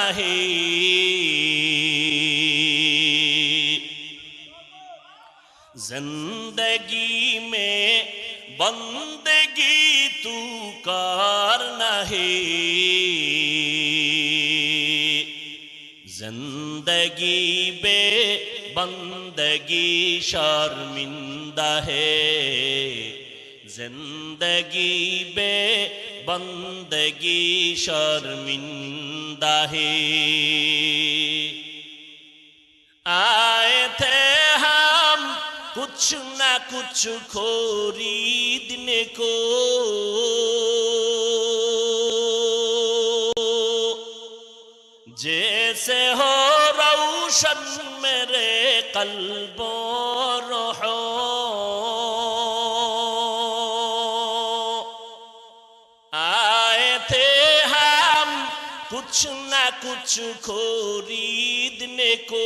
نہیں زندگی میں بندگی تو کار نہیں زندگی بے بندگی شرمندہ ہے زندگی بے بندگی شرمندہ ہے آئے تھے ہم کچھ نہ کچھ خریدنے کو جیسے ہو روشن میرے قلب و روح آئے تھے ہم کچھ نہ کچھ خریدنے کو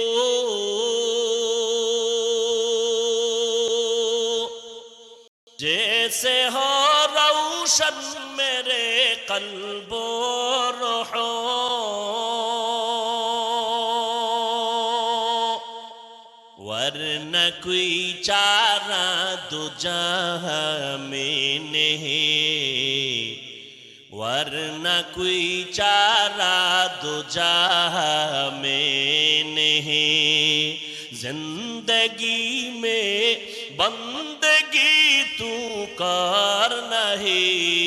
جیسے ہو روشن میرے قلب و روح ورنہ کوئی چارہ دو جہاں میں نہیں ورنہ کوئی چارہ دو جہاں میں نہیں زندگی میں بندگی تو کار نہیں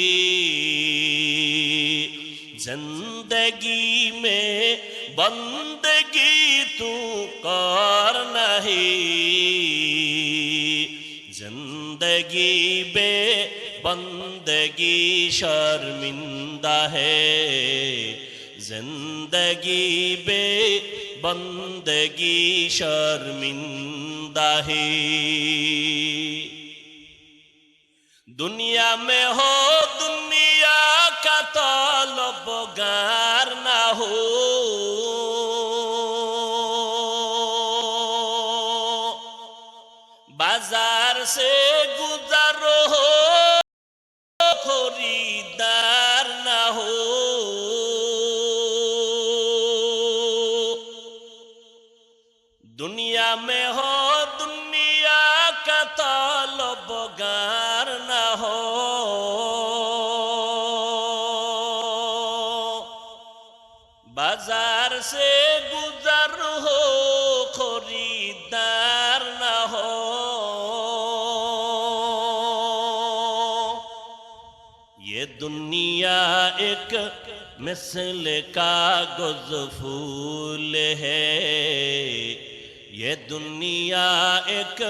زندگی میں بندگی تو کار نہیں زندگی بے بندگی شرمندہ ہے زندگی بے بندگی شرمندہ ہے دنیا میں ہو دنیا کا طلبگار نہ ہو بازار سے گزر ہو خریدار نہ ہو دنیا میں ہو دنیا کا طلبگار نہ ہو بازار سے گزر ہو خریدار نہ ہو یہ دنیا ایک مثل کاغذ پھول ہے یہ دنیا ایک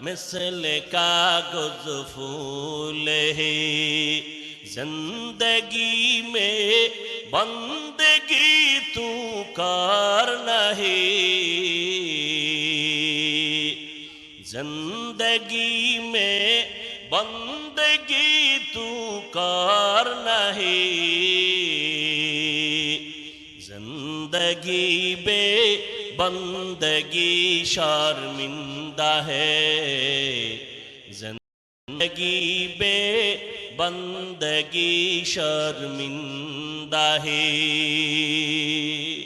مثل کاغذ پھول ہے زندگی میں بندگی تو کار نہیں زندگی میں بندگی تو کار نہیں زندگی بے بندگی شرمندہ ہے زندگی بے بندگی شرمندہ ہے